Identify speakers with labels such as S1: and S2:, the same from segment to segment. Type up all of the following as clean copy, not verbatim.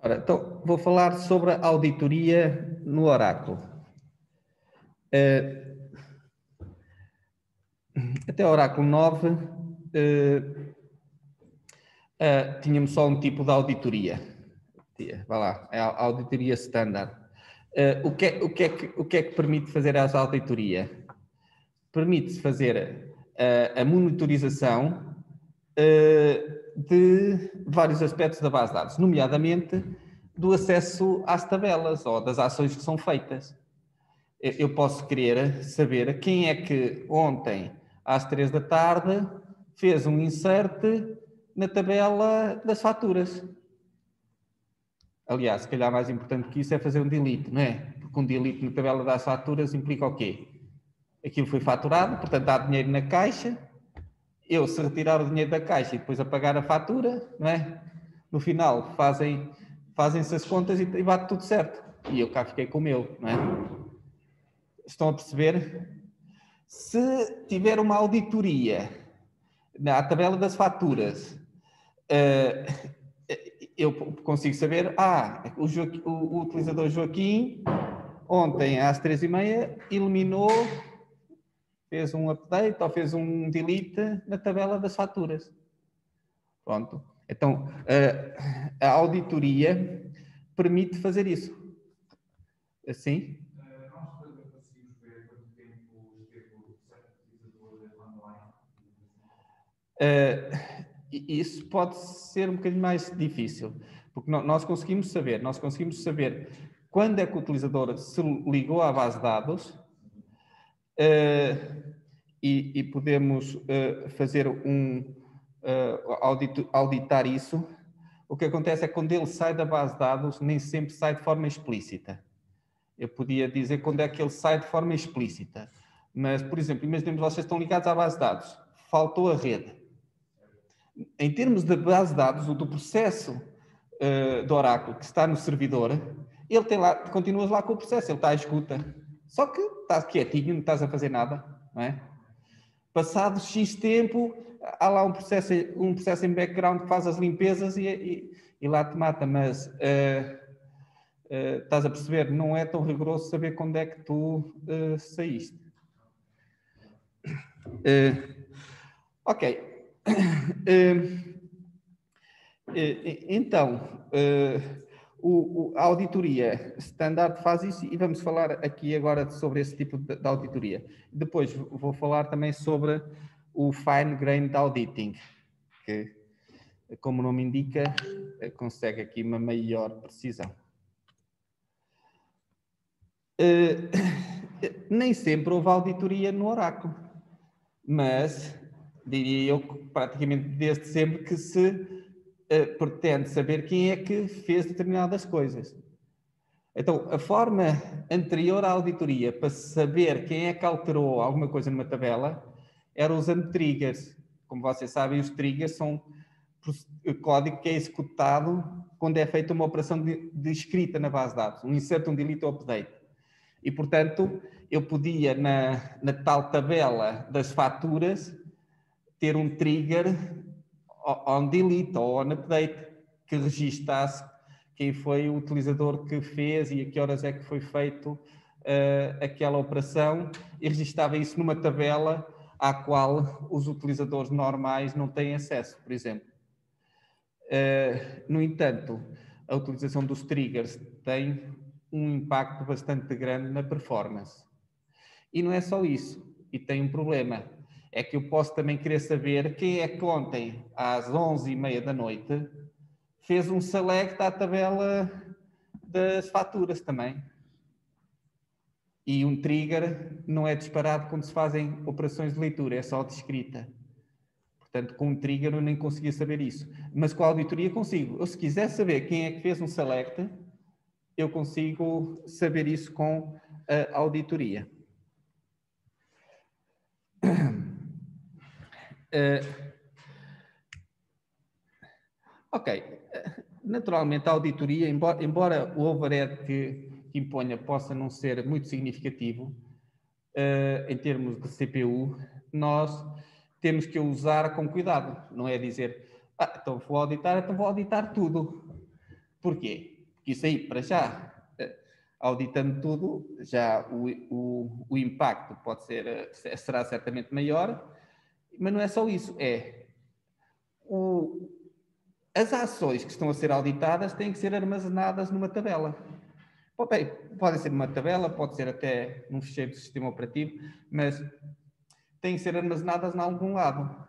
S1: Ora, então, vou falar sobre a auditoria no Oráculo. Até o Oráculo 9, tínhamos só um tipo de auditoria. Vá lá, é a auditoria standard. O que é que permite fazer essa auditoria? Permite-se fazer a monitorização de vários aspectos da base de dados, nomeadamente do acesso às tabelas ou das ações que são feitas. Eu posso querer saber quem é que ontem, às 3 da tarde, fez um insert na tabela das faturas. Aliás, se calhar mais importante que isso é fazer um delete, não é? Porque um delete na tabela das faturas implica o quê? Aquilo foi faturado, portanto há dinheiro na caixa. Eu, se retirar o dinheiro da caixa e depois apagar a fatura, não é? No final fazem-se as contas e bate tudo certo. E eu cá fiquei com o meu, não é? Estão a perceber? Se tiver uma auditoria na tabela das faturas, eu consigo saber, o utilizador Joaquim, ontem às 3h30, eliminou, fez um update ou fez um delete na tabela das faturas. Pronto. Então, a auditoria permite fazer isso. Assim? Isso pode ser um bocadinho mais difícil, porque nós conseguimos saber quando é que o utilizador se ligou à base de dados e podemos fazer auditar isso. O que acontece é que quando ele sai da base de dados, nem sempre sai de forma explícita. Eu podia dizer quando é que ele sai de forma explícita. Mas, por exemplo, imaginemos vocês estão ligados à base de dados. Faltou a rede. Em termos da base de dados, do processo do Oráculo que está no servidor, ele tem lá, continuas lá com o processo, ele está à escuta. Só que estás quietinho, não estás a fazer nada, não é? Passado X tempo, há lá um processo em background que faz as limpezas e lá te mata, mas estás a perceber, não é tão rigoroso saber quando é que tu saíste. Ok. Então, a auditoria standard faz isso e vamos falar aqui agora sobre esse tipo de auditoria. Depois vou falar também sobre o fine-grained auditing, que, como o nome indica, consegue aqui uma maior precisão. Nem sempre houve auditoria no Oráculo, mas diria eu que praticamente desde sempre que se pretende saber quem é que fez determinadas coisas. Então, a forma anterior à auditoria para saber quem é que alterou alguma coisa numa tabela era usando triggers. Como vocês sabem, os triggers são o código que é executado quando é feita uma operação de escrita na base de dados, um insert, um delete ou update. E, portanto, eu podia, na tal tabela das faturas, ter um trigger on delete ou on update que registasse quem foi o utilizador que fez e a que horas é que foi feito aquela operação e registava isso numa tabela à qual os utilizadores normais não têm acesso, por exemplo. No entanto, a utilização dos triggers tem um impacto bastante grande na performance. E não é só isso, e tem um problema. É que eu posso também querer saber quem é que ontem, às 11h30 da noite, fez um select à tabela das faturas também. E um trigger não é disparado quando se fazem operações de leitura, é só de escrita. Portanto, com um trigger eu nem conseguia saber isso. Mas com a auditoria consigo. Eu, se quiser saber quem é que fez um select, eu consigo saber isso com a auditoria. Ok. Naturalmente, a auditoria, embora o overhead que imponha possa não ser muito significativo, em termos de CPU, nós temos que o usar com cuidado. Não é dizer, então vou auditar tudo. Porquê? Porque isso aí, para já, auditando tudo, já o impacto pode ser, será certamente maior, mas não é só isso, as ações que estão a ser auditadas têm que ser armazenadas numa tabela. Podem ser numa tabela, pode ser até num ficheiro do sistema operativo, mas têm que ser armazenadas em algum lado.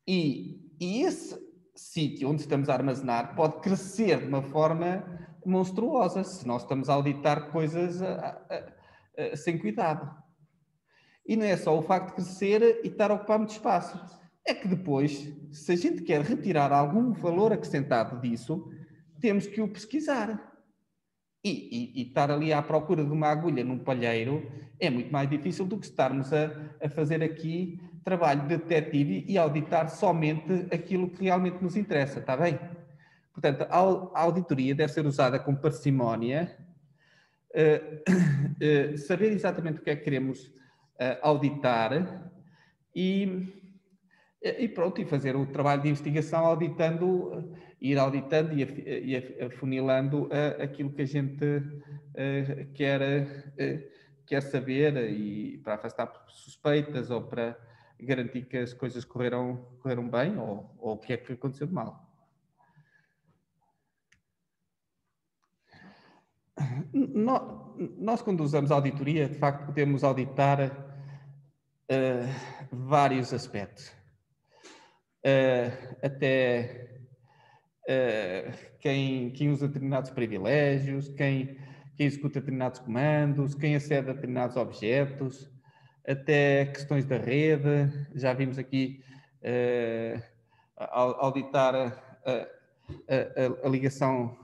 S1: E esse sítio onde estamos a armazenar pode crescer de uma forma monstruosa se nós estamos a auditar coisas sem cuidado. E não é só o facto de crescer e estar a ocupar muito espaço. É que depois, se a gente quer retirar algum valor acrescentado disso, temos que o pesquisar. E estar ali à procura de uma agulha num palheiro é muito mais difícil do que estarmos a fazer aqui trabalho de detetive e auditar somente aquilo que realmente nos interessa, está bem? Portanto, a auditoria deve ser usada com parcimónia, saber exatamente o que é que queremos auditar e pronto, e fazer o trabalho de investigação auditando, ir auditando e afunilando aquilo que a gente quer saber e para afastar suspeitas ou para garantir que as coisas correram bem ou o que é que aconteceu de mal. Nós, quando usamos auditoria, de facto, podemos auditar vários aspectos. Até quem usa determinados privilégios, quem executa determinados comandos, quem acede a determinados objetos, até questões da rede. Já vimos aqui auditar a ligação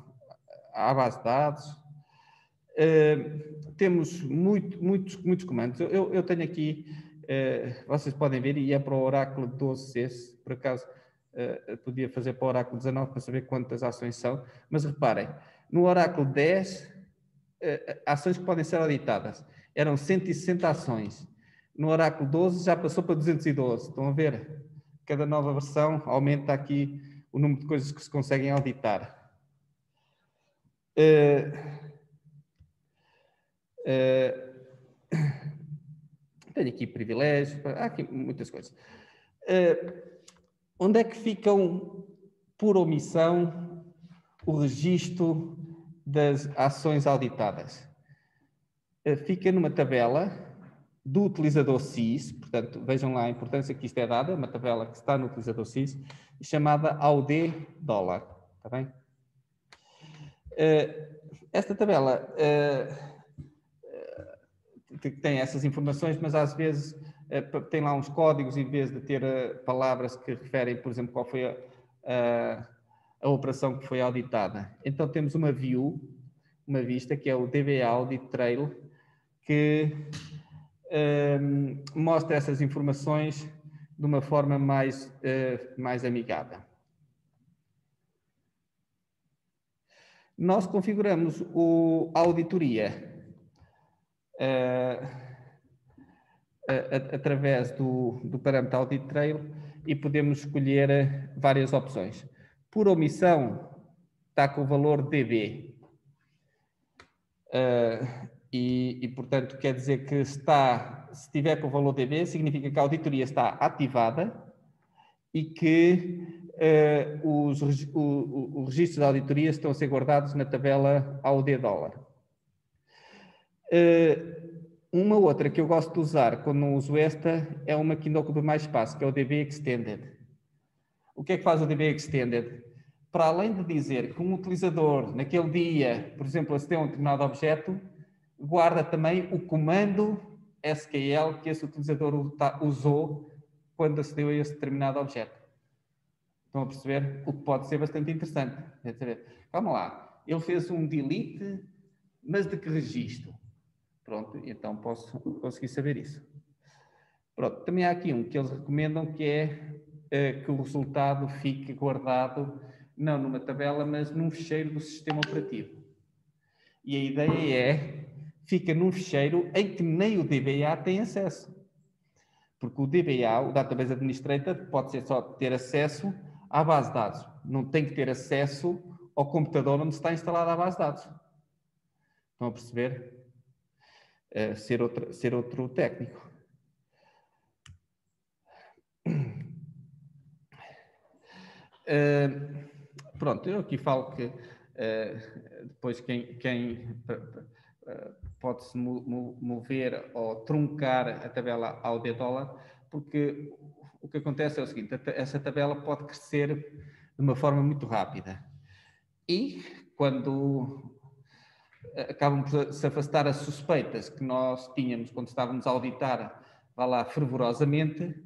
S1: à base de dados. Temos muitos comandos. Eu tenho aqui, vocês podem ver, e é para o Oráculo 12C, por acaso podia fazer para o Oráculo 19 para saber quantas ações são, mas reparem, no Oráculo 10, ações que podem ser auditadas, eram 160 ações. No Oráculo 12 já passou para 212, estão a ver? Cada nova versão aumenta aqui o número de coisas que se conseguem auditar. Tenho aqui privilégios, há aqui muitas coisas. Onde é que ficam, por omissão, o registro das ações auditadas? Fica numa tabela do utilizador SIS, portanto, vejam lá a importância que isto é dada, uma tabela que está no utilizador SIS, chamada AUD dólar, está bem? Esta tabela tem essas informações, mas às vezes tem lá uns códigos em vez de ter palavras que referem, por exemplo, qual foi a operação que foi auditada. Então temos uma view, uma vista, que é o DBA Audit Trail, que mostra essas informações de uma forma mais amigável. Nós configuramos a auditoria através do parâmetro Audit Trail e podemos escolher várias opções. Por omissão, está com o valor DB. Portanto, quer dizer que se estiver com o valor DB, significa que a auditoria está ativada e que os registros de auditoria estão a ser guardados na tabela AUD dólar. Uma outra que eu gosto de usar quando não uso esta é uma que ainda ocupa mais espaço, que é o DB Extended. O que é que faz o DB Extended? Para além de dizer que um utilizador, naquele dia, por exemplo, acedeu a um determinado objeto, guarda também o comando SQL que esse utilizador usou quando acedeu a esse determinado objeto. Estão a perceber? O que pode ser bastante interessante. Vamos lá. Ele fez um delete, mas de que registro? Pronto, então posso conseguir saber isso. Pronto, também há aqui um que eles recomendam, que é que o resultado fique guardado não numa tabela, mas num ficheiro do sistema operativo. E a ideia fica num ficheiro em que nem o DBA tem acesso. Porque o DBA, o Database Administrator, pode ser só ter acesso à base de dados. Não tem que ter acesso ao computador onde está instalada a base de dados. Estão a perceber? Ser outro técnico. Pronto, eu aqui falo que depois quem pode-se mover ou truncar a tabela ao D-dólar, porque o que acontece é o seguinte, essa tabela pode crescer de uma forma muito rápida. E quando acabam por se afastar as suspeitas que nós tínhamos quando estávamos a auditar, vá lá, fervorosamente,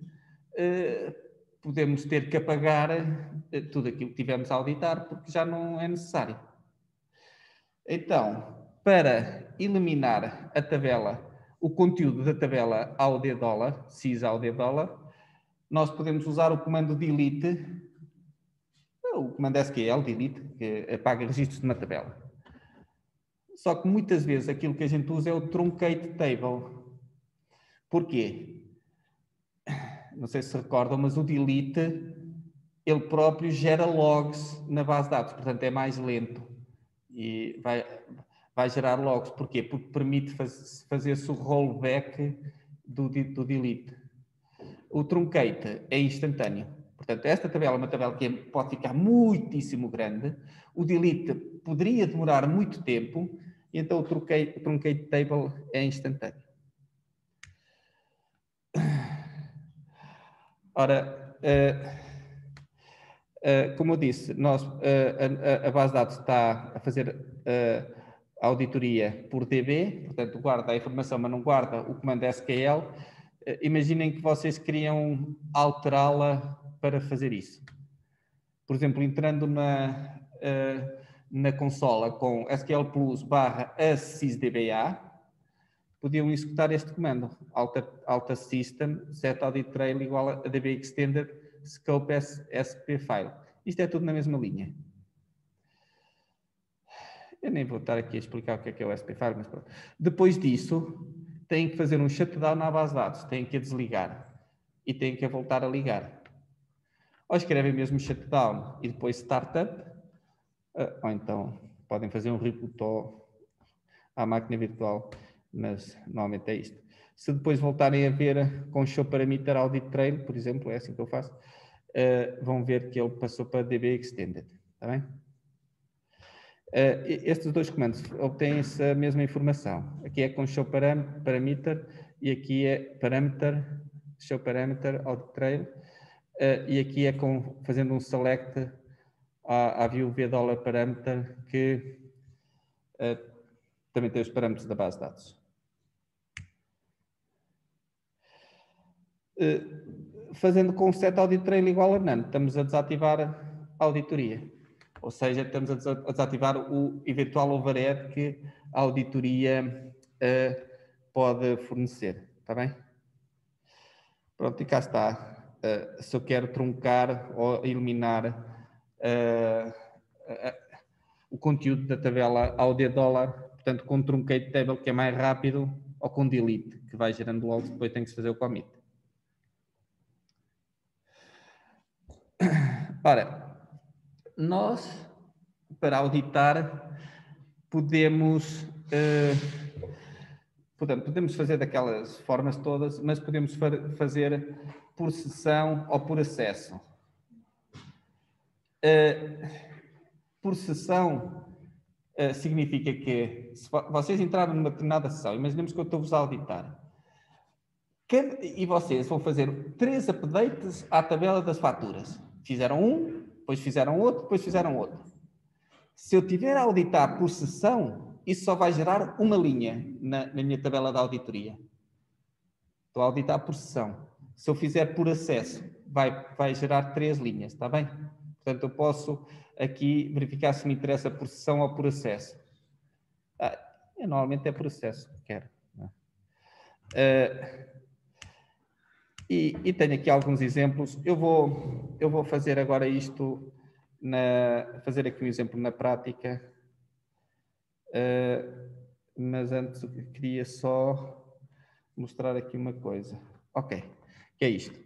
S1: podemos ter que apagar tudo aquilo que tivemos a auditar, porque já não é necessário. Então, para eliminar a tabela, o conteúdo da tabela ao D-dólar, CIS ao D-dólar, nós podemos usar o comando delete, o comando SQL, delete, que apaga registros de uma tabela. Só que muitas vezes aquilo que a gente usa é o truncate table. Porquê? Não sei se recordam, mas o delete, ele próprio gera logs na base de dados, portanto é mais lento e vai gerar logs. Porquê? Porque permite fazer-se o rollback do delete. O truncate é instantâneo. Portanto, esta tabela é uma tabela que pode ficar muitíssimo grande. O delete poderia demorar muito tempo, e então o truncate table é instantâneo. Ora, como eu disse, a base de dados está a fazer a auditoria por DB, portanto guarda a informação, mas não guarda o comando SQL. Imaginem que vocês queriam alterá-la para fazer isso. Por exemplo, entrando na consola com SQL Plus /assysdba, podiam executar este comando, alta system, set audit trail igual a db extended scope sp file. Isto é tudo na mesma linha. Eu nem vou estar aqui a explicar o que é o sp file, mas pronto. Depois disso, têm que fazer um shutdown na base de dados, têm que a desligar e têm que a voltar a ligar. Ou escrevem mesmo shutdown e depois startup, ou então podem fazer um reboot à máquina virtual, mas normalmente é isto. Se depois voltarem a ver com show parameter audit trail, por exemplo, é assim que eu faço, vão ver que ele passou para db extended, está bem? Estes dois comandos obtêm-se a mesma informação. Aqui é com show parameter e aqui é show parameter audit trail, e aqui é fazendo um select à view $$ parameter que também tem os parâmetros da base de dados. Fazendo com o set audit trail igual a none, estamos a desativar a auditoria. Ou seja, estamos a desativar o eventual overhead que a auditoria pode fornecer. Está bem? Pronto, e cá está. Se eu quero truncar ou eliminar o conteúdo da tabela ao $, portanto, com truncate table, que é mais rápido, ou com delete, que vai gerando logo, depois tem que se fazer o commit. Ora, nós, para auditar, podemos fazer daquelas formas todas, mas podemos fazer por sessão ou por acesso. Por sessão significa que, se vocês entraram numa determinada sessão, imaginemos que eu estou-vos a auditar, e vocês vão fazer 3 updates à tabela das faturas. Fizeram um, depois fizeram outro, depois fizeram outro. Se eu tiver a auditar por sessão, isso só vai gerar uma linha na minha tabela de auditoria. Estou a auditar por sessão. Se eu fizer por acesso, vai gerar 3 linhas, está bem? Portanto, eu posso aqui verificar se me interessa por sessão ou por acesso. Normalmente é por acesso que quero. E tenho aqui alguns exemplos. Eu vou fazer agora isto, fazer aqui um exemplo na prática. Mas antes eu queria só mostrar aqui uma coisa. Ok, que é isto.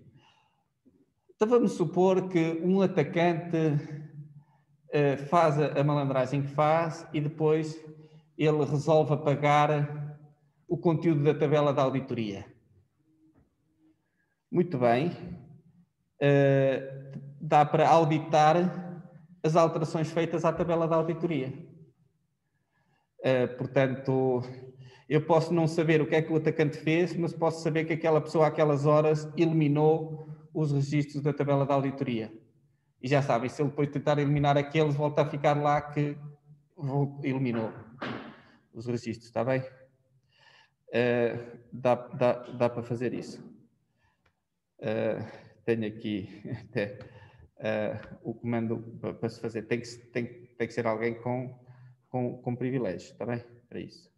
S1: Então vamos supor que um atacante faz a malandragem que faz e depois ele resolve apagar o conteúdo da tabela da auditoria. Muito bem. Dá para auditar as alterações feitas à tabela da auditoria. Portanto, eu posso não saber o que é que o atacante fez, mas posso saber que aquela pessoa, àquelas horas, eliminou os registros da tabela da auditoria. E já sabem, se ele depois tentar eliminar aqueles, volta a ficar lá que eliminou os registros, está bem? Dá para fazer isso. Tenho aqui até o comando para se fazer. Tem que ser alguém com privilégios, está bem? Para isso.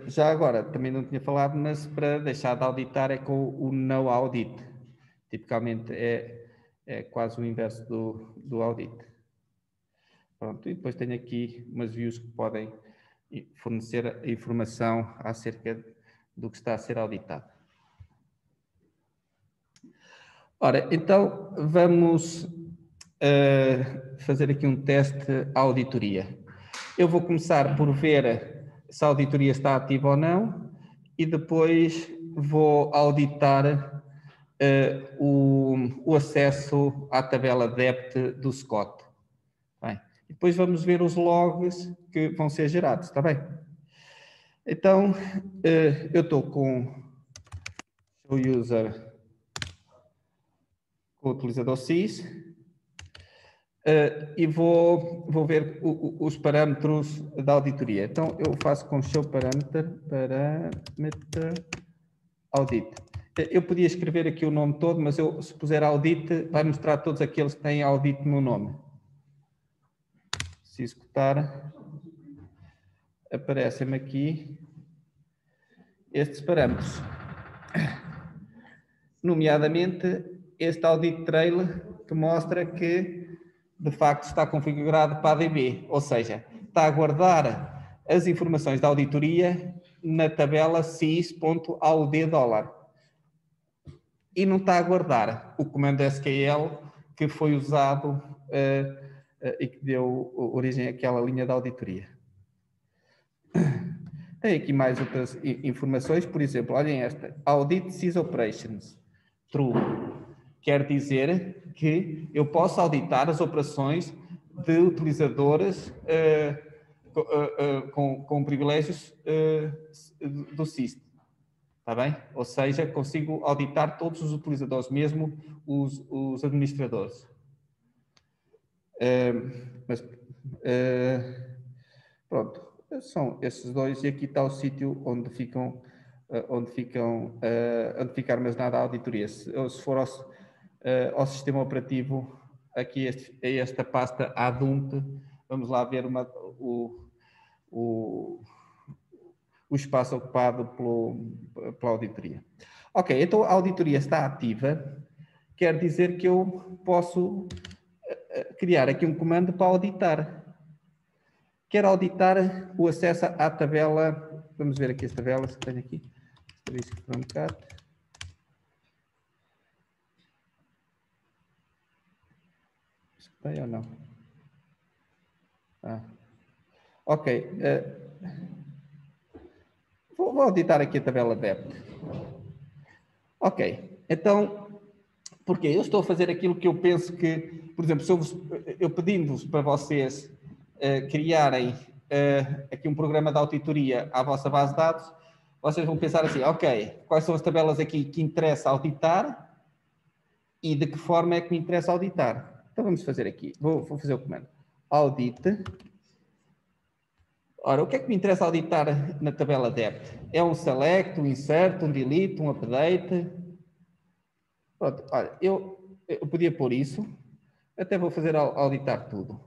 S1: Já agora, também não tinha falado, mas para deixar de auditar é com o no audit. Tipicamente é quase o inverso do audit. Pronto, e depois tenho aqui umas views que podem fornecer informação acerca do que está a ser auditado. Ora, então vamos fazer aqui um teste à auditoria. Eu vou começar por ver se a auditoria está ativa ou não e depois vou auditar o acesso à tabela DEPT do Scott. Bem, e depois vamos ver os logs que vão ser gerados, está bem? Então, eu estou com o user, com o utilizador sys, e vou ver os parâmetros da auditoria. Então, eu faço com show parameter audit. Eu podia escrever aqui o nome todo, mas eu, se puser audit, vai mostrar todos aqueles que têm audit no nome. Se executar, aparecem-me aqui estes parâmetros. Nomeadamente, este audit trail que mostra que, de facto, está configurado para a DB, ou seja, está a guardar as informações da auditoria na tabela sys.aud$. E não está a guardar o comando SQL que foi usado e que deu origem àquela linha da auditoria. Tem aqui mais outras informações, por exemplo, olhem esta, Audit SysOperations, True. Quer dizer que eu posso auditar as operações de utilizadores com privilégios do SYS. Está bem? Ou seja, consigo auditar todos os utilizadores, mesmo os administradores. Pronto, são esses dois e aqui está o sítio onde fica armazenada a auditoria. Se for ao sistema operativo, aqui esta pasta ADUNT, vamos lá ver o espaço ocupado pela auditoria. Ok, então a auditoria está ativa, quer dizer que eu posso criar aqui um comando para auditar. Quero auditar o acesso à tabela, vamos ver aqui as tabelas que tenho aqui, Risk from Cat. Escutei ou não? Ok. Vou auditar aqui a tabela DEPT. Ok. Então, porque eu estou a fazer aquilo que eu penso que, por exemplo, se eu pedindo-vos para vocês criarem aqui um programa de auditoria à vossa base de dados, vocês vão pensar assim, ok, quais são as tabelas aqui que interessa auditar e de que forma é que me interessa auditar? Então vamos fazer aqui, vou fazer o comando. Audit. Ora, o que é que me interessa auditar na tabela DEPT? É um select, um insert, um delete, um update? Pronto, olha, eu podia pôr isso, até vou fazer auditar tudo.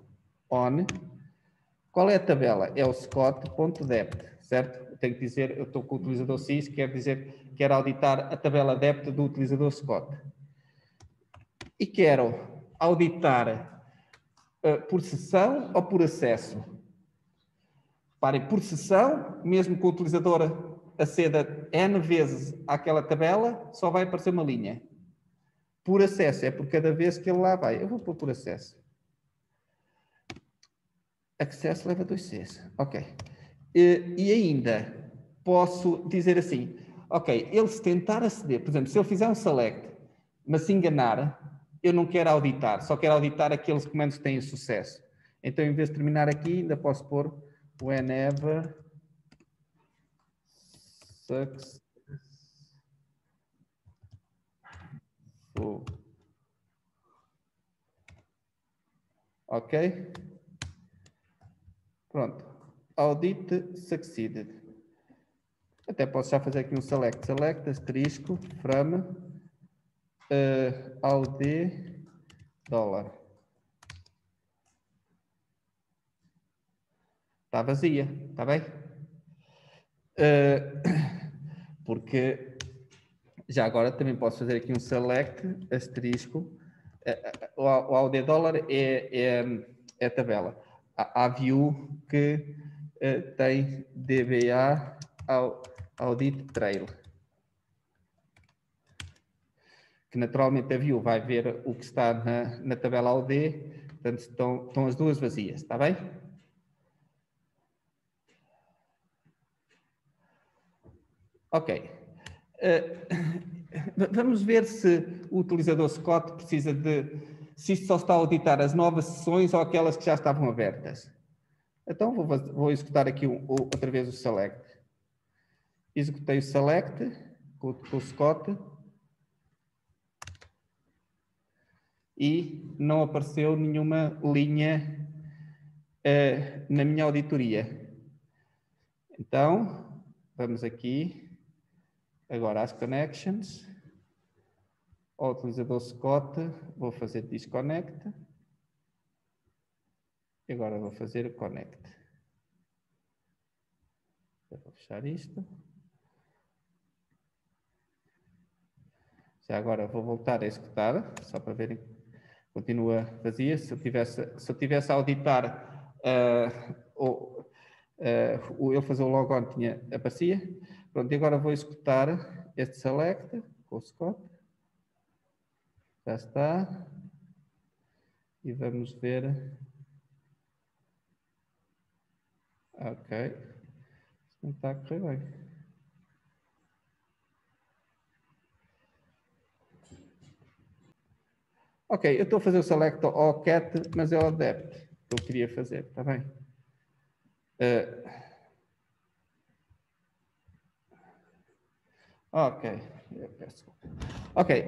S1: On. Qual é a tabela? É o scott.dept, certo? Eu tenho que dizer, eu estou com o utilizador sys, quer dizer, quero auditar a tabela dept do utilizador Scott. E quero auditar por sessão ou por acesso? Parem, por sessão, mesmo que o utilizador aceda N vezes àquela tabela, só vai aparecer uma linha. por acesso, é por cada vez que ele lá vai. Eu vou pôr por acesso. Acesso leva 2 Cs. Ok. E ainda posso dizer assim, ok, ele se tentar aceder, por exemplo, se ele fizer um select, mas se enganar, eu não quero auditar, só quero auditar aqueles comandos que têm sucesso. Então, em vez de terminar aqui, ainda posso pôr whenever successful. Ok? Pronto. Audit succeeded. Até posso já fazer aqui um select. Select, asterisco, from, AUD, dólar. Está vazia, está bem? Porque já agora também posso fazer aqui um select, asterisco. O AUD dólar é a tabela. Há view que tem DBA Audit Trail. Que naturalmente a view vai ver o que está na tabela AUD, portanto estão as duas vazias, está bem? Ok. Vamos ver se o utilizador Scott precisa se isto só está a auditar as novas sessões ou aquelas que já estavam abertas. Então vou executar aqui outra vez o select. Executei o select com o Scott e não apareceu nenhuma linha na minha auditoria. Então, vamos aqui agora às connections. Ao utilizador Scott, vou fazer disconnect. E agora vou fazer o connect. Vou fechar isto. Já agora vou voltar a executar, só para verem que continua vazia. Se eu tivesse a auditar eu fazer o logon aparecia. Pronto, e agora vou executar este select com o Scott. Já está. E vamos ver. Ok. Não está a correr bem. Ok, eu estou a fazer o select ao cat, mas é o depth que eu queria fazer, está bem? Ok, eu peço. Ok.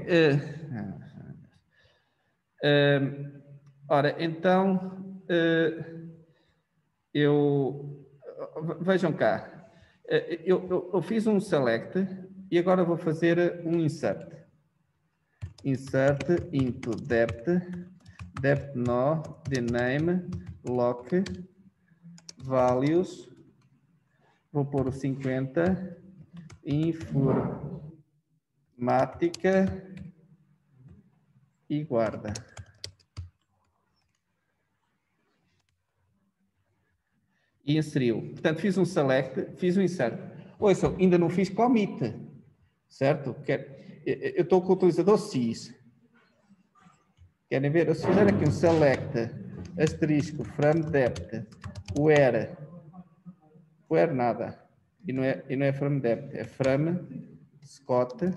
S1: Ora, então, vejam cá, eu fiz um select e agora vou fazer um insert. Insert into depth no, the name, lock, values, vou pôr o 50, informática e guarda. E inseriu. Portanto, fiz um select, fiz um insert. Ouçam, ainda não fiz commit, certo? Eu estou com o utilizador sys. Querem ver? Se fizer aqui um select, asterisco, from depth, where nada. E não é from depth, é from scott.depth.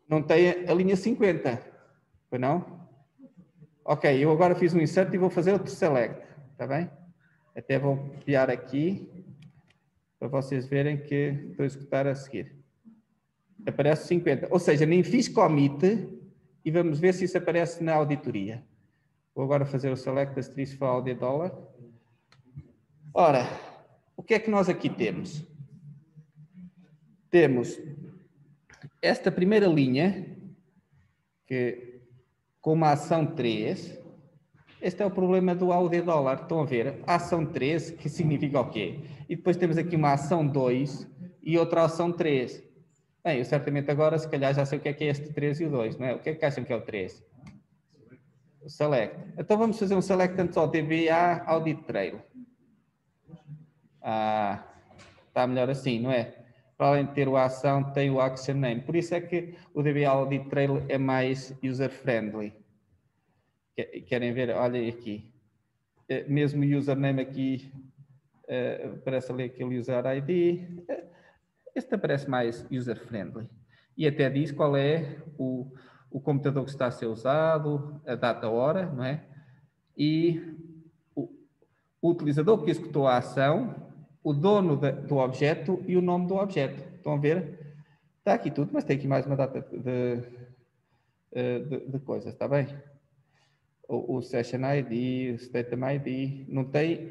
S1: Não tem a linha 50, foi não? Ok, eu agora fiz um insert e vou fazer outro select, está bem? Até vou copiar aqui, para vocês verem que estou a executar a seguir. Aparece 50, ou seja, nem fiz commit e vamos ver se isso aparece na auditoria. Vou agora fazer o select asterisco for AUD dólar. Ora, o que é que nós aqui temos? Temos esta primeira linha, que com uma ação 3, este é o problema do AUD dólar. Estão a ver? A ação 3, que significa o quê? E depois temos aqui uma ação 2 e outra ação 3. Bem, eu certamente agora, se calhar, já sei o que é este 3 e o 2, não é? O que é que acham que é o 3? O select. Então vamos fazer um select antes ao DBA Audit Trail. Está melhor assim, não é? para além de ter a ação, tem o action name. Por isso é que o DB Audit Trail é mais user-friendly. Querem ver? Olhem aqui. Mesmo o username aqui, aparece ali aquele user ID. Este aparece mais user-friendly. E até diz qual é o computador que está a ser usado, a data, a hora, não é? E o utilizador que executou a ação, o dono do objeto e o nome do objeto. Estão a ver? Está aqui tudo, mas tem aqui mais uma data de coisas, está bem? O Session ID, o Statement ID, não tem,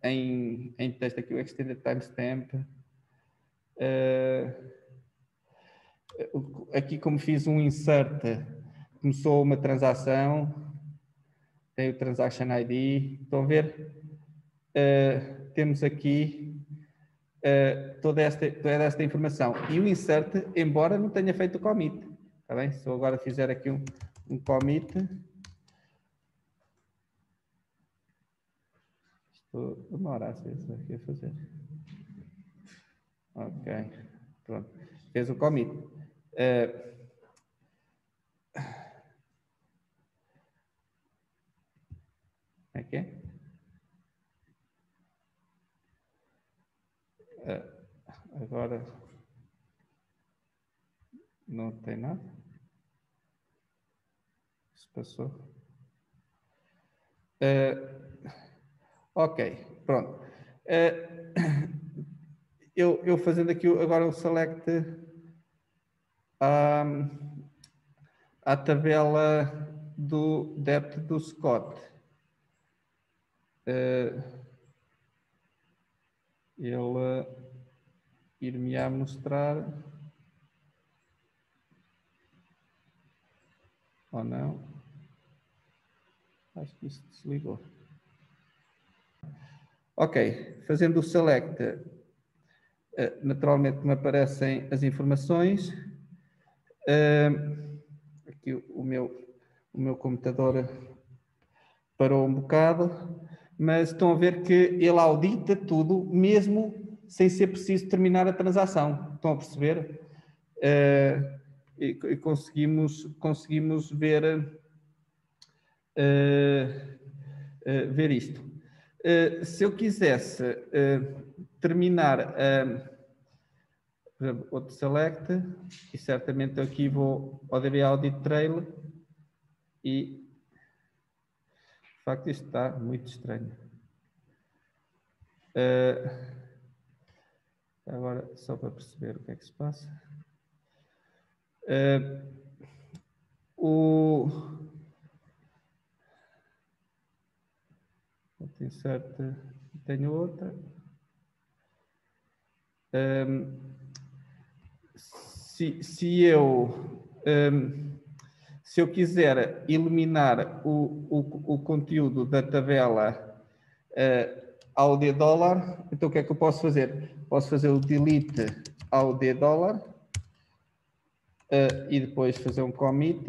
S1: em texto aqui o Extended Timestamp. Aqui como fiz um insert, começou uma transação, tem o Transaction ID, estão a ver? Temos aqui toda esta informação. E o insert, embora não tenha feito o commit, está bem? Se eu agora fizer aqui um commit, isto demora a ser isso aqui a fazer. Ok, pronto. Fez o commit. Como é que é? Agora não tem nada. Isso passou. Ok, pronto. Eu fazendo aqui agora o select à tabela do depth do Scott. Ele ir-me-á mostrar ou não. Acho que isso desligou. Ok, fazendo o select, naturalmente me aparecem as informações. Aqui o meu computador parou um bocado, mas estão a ver que ele audita tudo, mesmo sem ser preciso terminar a transação. Estão a perceber? E conseguimos ver isto. Se eu quisesse terminar por exemplo, outro select, e certamente aqui vou ao DB Audit Trail e de facto isto está muito estranho. Agora, só para perceber o que é que se passa. Tenho outra. Se eu quiser eliminar o conteúdo da tabela ao $, então o que é que eu posso fazer? Posso fazer o delete ao $, e depois fazer um commit,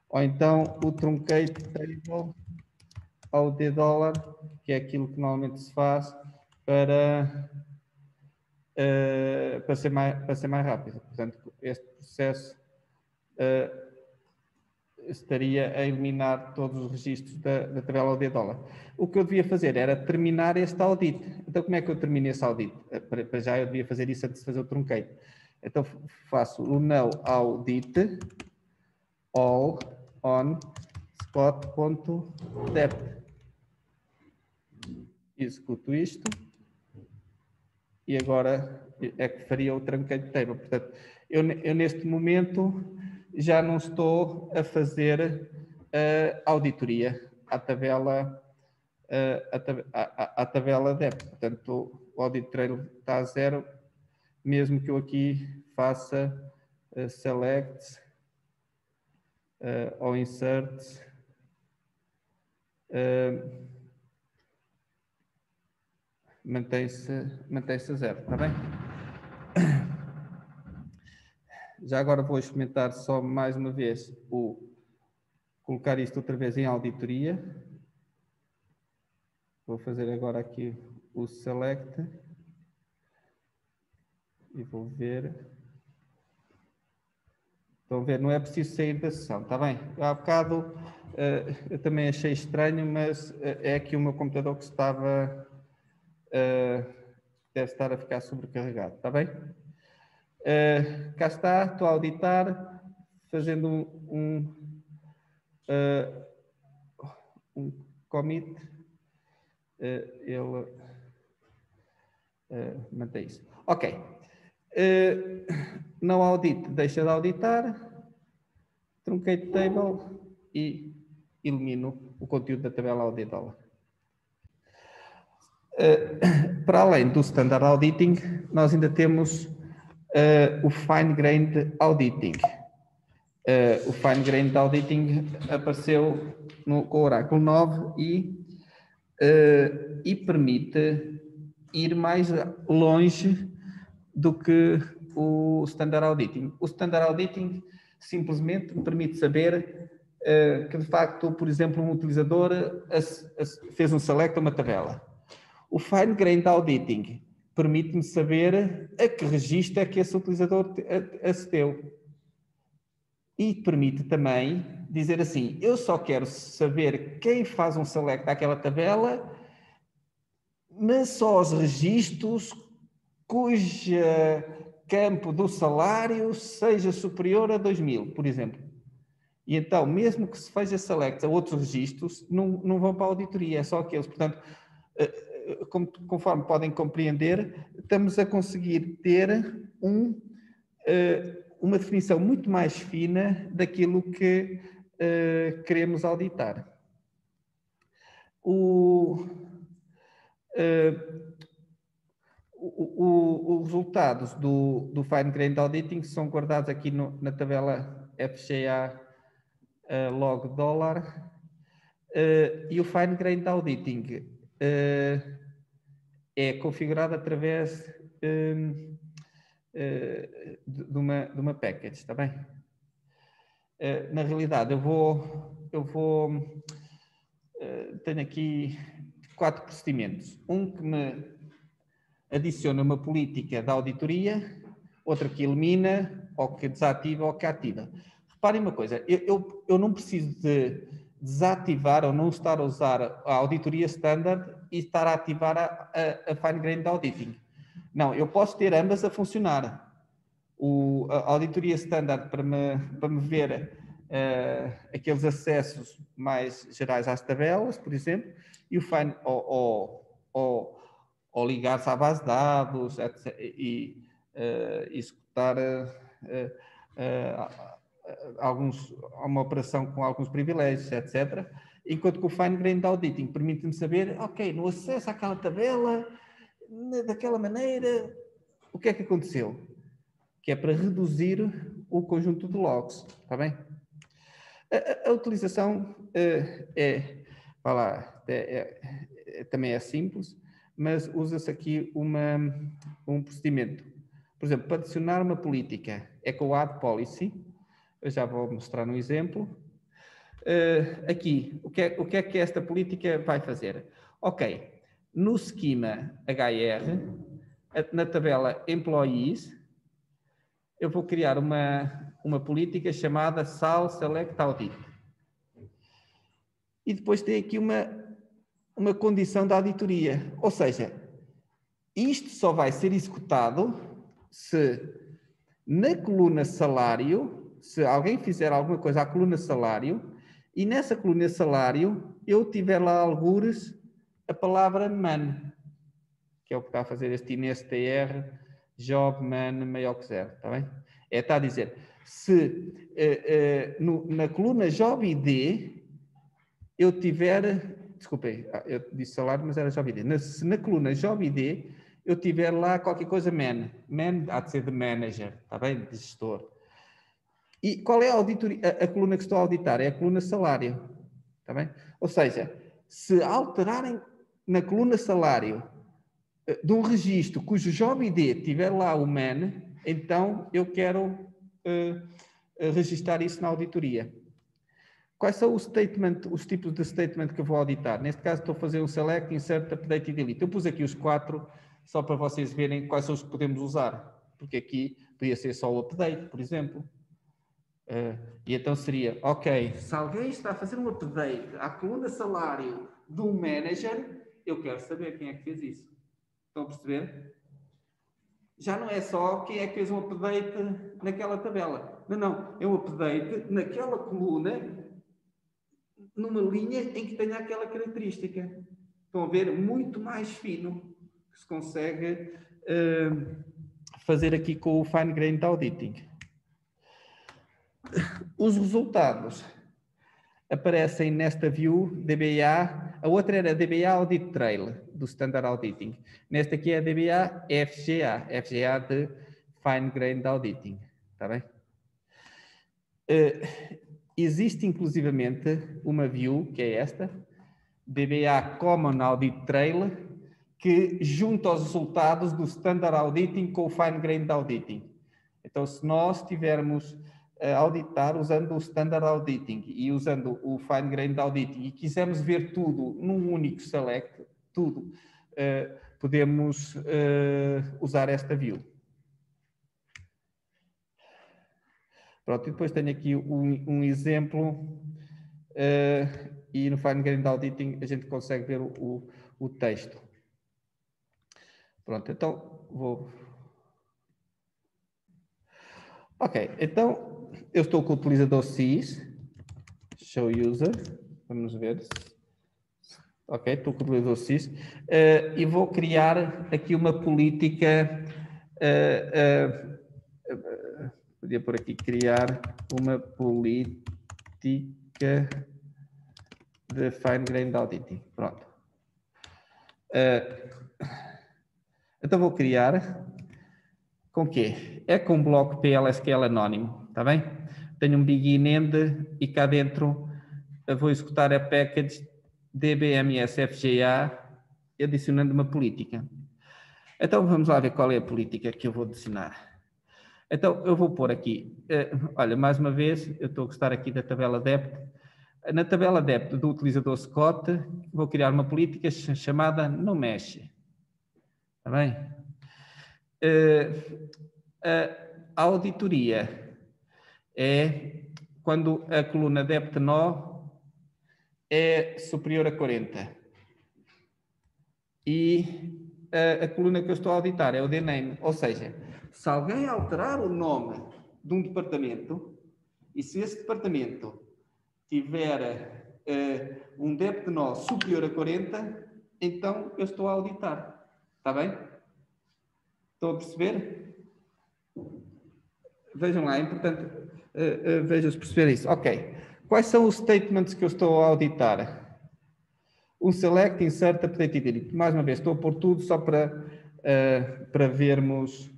S1: ou então o truncate table ao $, que é aquilo que normalmente se faz para ser mais rápido. Portanto, este processo estaria a eliminar todos os registros da tabela ao $. O que eu devia fazer era terminar este audit. Então, como é que eu termino esse audit? Para já eu devia fazer isso antes de fazer o truncate. Então, faço o no audit all on spot.depth. Executo isto. E agora é que faria o truncate table. Portanto, eu neste momento já não estou a fazer auditoria à tabela depth. Portanto, o audit trail está a 0, mesmo que eu aqui faça select ou insert mantém-se a 0, está bem? Já agora vou experimentar só mais uma vez colocar isto outra vez em auditoria. Vou fazer agora aqui o select. e vou ver. Estão a ver, não é preciso sair da sessão, está bem? Há bocado eu também achei estranho, mas é aqui o meu computador que estava, deve estar a ficar sobrecarregado, está bem? Cá está, estou a auditar, fazendo um commit, ele mantém isso. Ok. Não audite, deixa de auditar, truncate table e elimino o conteúdo da tabela auditola. Para além do standard auditing, nós ainda temos o fine-grained auditing. O fine-grained auditing apareceu com o Oracle 9 e permite ir mais longe do que o standard auditing. O standard auditing simplesmente me permite saber que, de facto, por exemplo, um utilizador fez um select a uma tabela. O fine-grained auditing permite-me saber a que registro é que esse utilizador acedeu. E permite também dizer assim, eu só quero saber quem faz um select àquela tabela, mas só os registros cujo campo do salário seja superior a 2.000, por exemplo. E então, mesmo que se faça select a outros registros, não vão para a auditoria, é só aqueles. Portanto, conforme podem compreender, estamos a conseguir ter uma definição muito mais fina daquilo que queremos auditar. Os resultados do fine-grained auditing são guardados aqui na tabela FCA log dólar e o fine-grained auditing é configurado através de uma package, está bem? Na realidade, tenho aqui 4 procedimentos. Um que me adiciona uma política da auditoria, outra que elimina, ou que desativa, ou que ativa. Reparem uma coisa, eu não preciso de desativar ou não estar a usar a auditoria standard e estar a ativar a fine-grained auditing. Não, eu posso ter ambas a funcionar. A auditoria standard para me ver aqueles acessos mais gerais às tabelas, por exemplo, e o fine, ou ligar-se à base de dados, etc., e executar uma operação com alguns privilégios, etc. Enquanto que o fine-grained auditing permite-me saber, ok, no acesso àquela tabela, daquela maneira, o que é que aconteceu? Que é para reduzir o conjunto de logs, está bem? A utilização também é simples, mas usa-se aqui um procedimento. Por exemplo, para adicionar uma política, é com o add policy, eu já vou mostrar no exemplo. Aqui, o que é que esta política vai fazer? Ok, no esquema HR, na tabela Employees, eu vou criar uma política chamada SAL Select Audit. E depois tem aqui uma condição da auditoria. Ou seja, isto só vai ser executado se na coluna salário, se alguém fizer alguma coisa à coluna salário, e nessa coluna salário eu tiver lá algures a palavra man, que é o que está a fazer este INSTR, job man maior que 0, está bem? Está a dizer, se na coluna job ID eu tiver, desculpem, eu disse salário, mas era job ID. Se na coluna job ID eu tiver lá qualquer coisa man há de ser de manager, está bem? De gestor. E qual é a auditoria? A coluna que estou a auditar é a coluna salário, está bem? Ou seja, se alterarem na coluna salário de um registro cujo job ID tiver lá o man, então eu quero registar isso na auditoria. Quais são os tipos de statement que eu vou auditar? Neste caso estou a fazer um select, insert, update e delete. Eu pus aqui os 4 só para vocês verem quais são os que podemos usar. porque aqui podia ser só o update, por exemplo. E então seria, ok, se alguém está a fazer um update à coluna salário de um manager, eu quero saber quem é que fez isso. Estão a perceber? Já não é só quem é que fez um update naquela tabela. Não. É um update naquela coluna, numa linha em que tenha aquela característica. Estão a ver? Muito mais fino que se consegue fazer aqui com o Fine Grained Auditing. Os resultados aparecem nesta view DBA. A outra era DBA Audit Trail, do Standard Auditing. Nesta aqui é a DBA FGA. FGA de Fine Grained Auditing. Está bem? Existe inclusivamente uma view, que é esta, DBA Common Audit Trail, que junta os resultados do Standard Auditing com o Fine Grained Auditing. Então, se nós tivermos a auditar usando o Standard Auditing e usando o Fine Grained Auditing e quisermos ver tudo num único select, tudo, podemos usar esta view. Pronto, e depois tenho aqui um exemplo e no Fine Grained Auditing a gente consegue ver o texto. Pronto, então vou... Ok, então eu estou com o utilizador sys, show user, vamos ver. Ok, estou com o utilizador sys e vou criar aqui uma política, podia por aqui criar uma política de Fine Grained Auditing. Pronto. Então vou criar com o quê? É com um bloco PLSQL anónimo, está bem? Tenho um begin end e cá dentro eu vou executar a package dbmsfga adicionando uma política. Então vamos lá ver qual é a política que eu vou adicionar. Então eu vou pôr aqui, olha, mais uma vez, eu estou a gostar aqui da tabela depth. Na tabela depth do utilizador Scott, vou criar uma política chamada não mexe. Está bem? A auditoria é quando a coluna depth no é superior a 40. E a coluna que eu estou a auditar é o dname. Ou seja, se alguém alterar o nome de um departamento e se esse departamento tiver um depth no superior a 40, então eu estou a auditar. Está bem? Estão a perceber? Vejam lá, é importante vejam-se perceber isso. Ok. Quais são os statements que eu estou a auditar? Um select, insert, update e delete. Mais uma vez, estou a pôr tudo só para vermos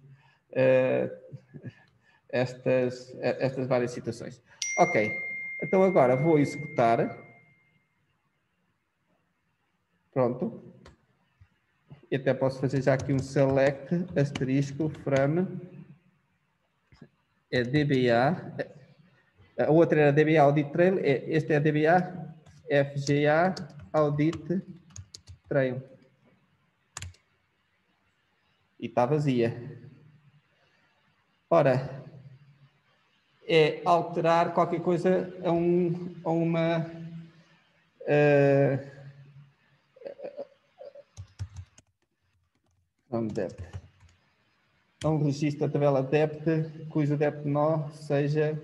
S1: estas várias situações. Ok. Então agora vou executar. Pronto. E até posso fazer já aqui um select asterisco from DBA. A outra era DBA Audit Trail. Este é DBA FGA Audit Trail. E está vazia. Ora, é alterar qualquer coisa a uma a um registro da tabela depth cujo depth no seja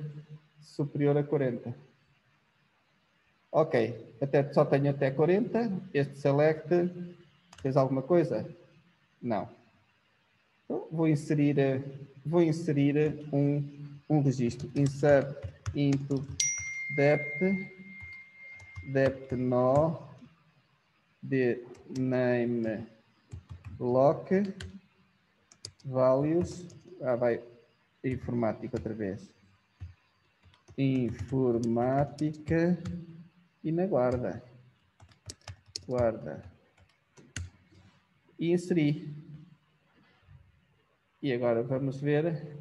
S1: superior a 40. Ok, só tenho até 40. Este select fez alguma coisa? Não. Então, vou inserir um registro. Insert into depth no de name block values. Vai informática outra vez. Informática e na guarda. E inserir. E agora vamos ver.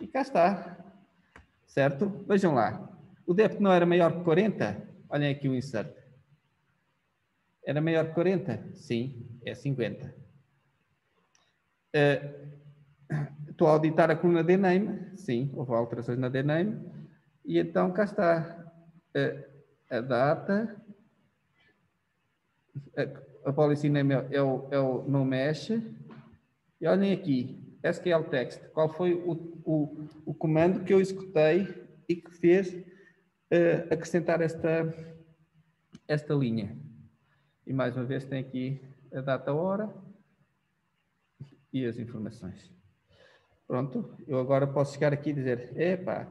S1: E cá está. Certo? Vejam lá. O depth não era maior que 40? Olhem aqui o insert. Era maior que 40? Sim, é 50. estou a auditar a coluna dname, sim, houve alterações na dname, e então cá está a data, a policy name não mexe, e olhem aqui, SQL text, qual foi o comando que eu executei e que fez acrescentar esta linha. E mais uma vez tem aqui a data, a hora e as informações. Pronto, eu agora posso chegar aqui e dizer, epá,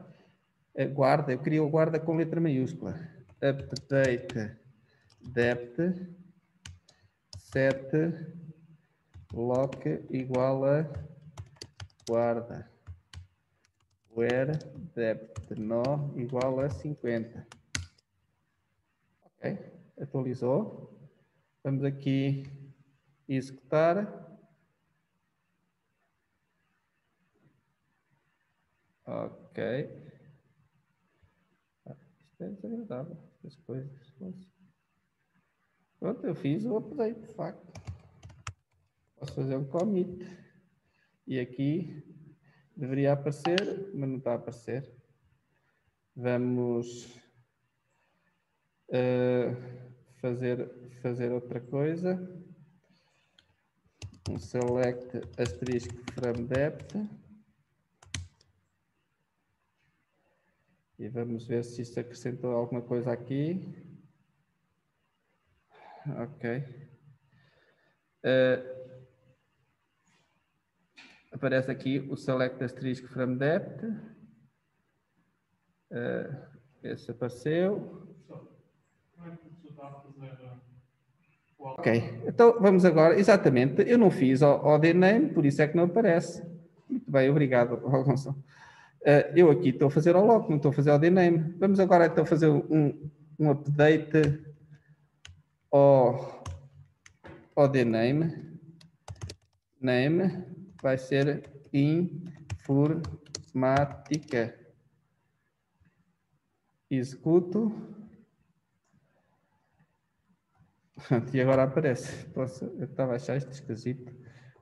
S1: guarda, eu queria o guarda com letra maiúscula. Update depth set lock igual a guarda where depth no igual a 50. Ok, atualizou. Vamos aqui executar. Ok. Isto é desagradável, as coisas. Pronto, eu fiz o update, de facto. Posso fazer um commit. E aqui deveria aparecer, mas não está a aparecer. Vamos fazer outra coisa. Um select asterisk from depth. E vamos ver se isto acrescentou alguma coisa aqui. Ok. Aparece aqui o select asterisk from depth. Esse apareceu. Ok, então vamos agora, exatamente, eu não fiz ao dname, por isso é que não aparece. Muito bem, obrigado, Gonçalo. Eu aqui estou a fazer ao lock, não estou a fazer ao dname. Vamos agora então fazer um update ao dname. Name vai ser informática. Executo. E agora aparece. Eu estava a achar isto esquisito.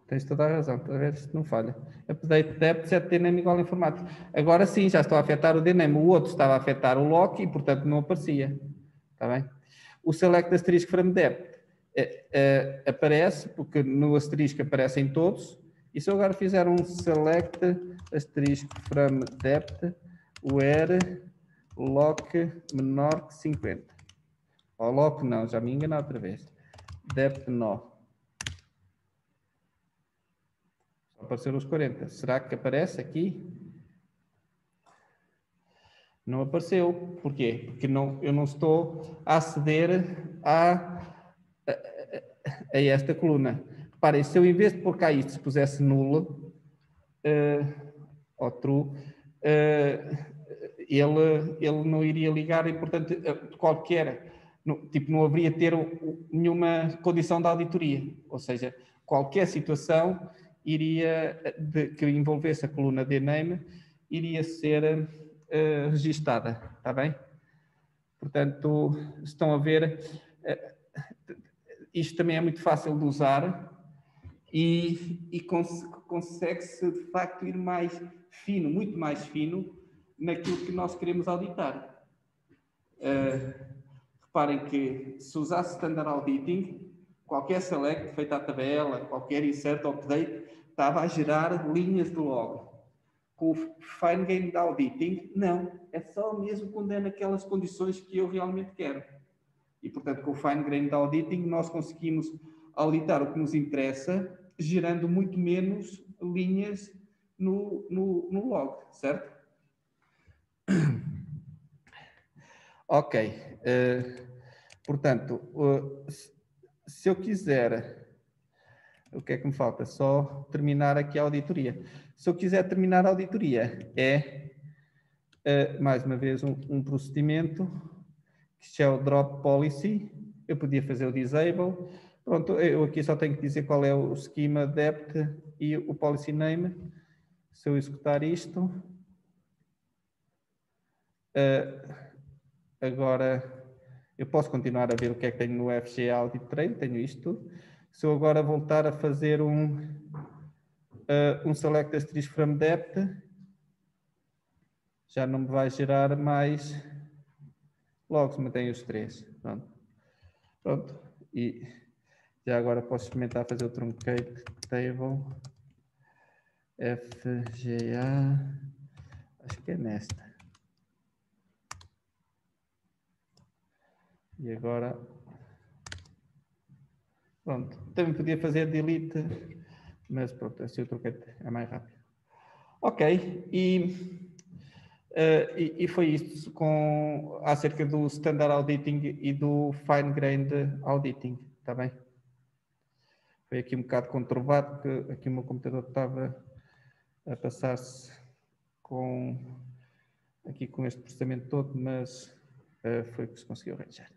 S1: Tens toda a razão, para ver se não falha. Update depth set dname igual a informática. Agora sim, já estou a afetar o dname. O outro estava a afetar o lock e, portanto, não aparecia. Está bem? O select asterisk from depth aparece, porque no asterisco aparecem todos. E se eu agora fizer um select asterisk from depth where lock menor que 50. Ou lock não, já me enganei outra vez. Depth no. Só apareceram os 40. Será que aparece aqui? Não apareceu. Porquê? Porque eu não estou a aceder a esta coluna. Reparem, se eu em vez de pôr cá isto, se pusesse nulo, ou true, ele não iria ligar e, portanto, qualquer, não haveria ter nenhuma condição de auditoria. Ou seja, qualquer situação que envolvesse a coluna dname iria ser registada. Está bem? Portanto, estão a ver, isto também é muito fácil de usar e consegue-se, de facto, ir mais fino, muito mais fino, naquilo que nós queremos auditar. Reparem que, se usasse Standard Auditing, qualquer select feito à tabela, qualquer insert ou update, estava a gerar linhas de log. Com o Fine Grained Auditing, não. É só mesmo quando é naquelas condições que eu realmente quero. E, portanto, com o Fine Grained Auditing, nós conseguimos auditar o que nos interessa, gerando muito menos linhas no log, certo? Ok. Portanto, se eu quiser... O que é que me falta? Só terminar aqui a auditoria. Se eu quiser terminar a auditoria, mais uma vez, um procedimento que é o drop policy. Eu podia fazer o disable. Pronto, eu aqui só tenho que dizer qual é o schema depth e o policy name. Se eu executar isto, agora eu posso continuar a ver o que é que tenho no FG Audit Train, tenho isto tudo. Se eu agora voltar a fazer um select asterisk from depth, já não me vai gerar mais logs, mantém os 3. Pronto. E já agora posso experimentar fazer o truncate table FGA, acho que é nesta. E agora, pronto, também podia fazer delete, mas pronto, assim o truncate é mais rápido. Ok, e foi isto acerca do Standard Auditing e do Fine Grained Auditing, está bem? Foi aqui um bocado conturbado, porque aqui o meu computador estava a passar-se com este processamento todo, mas foi o que se conseguiu arranjar.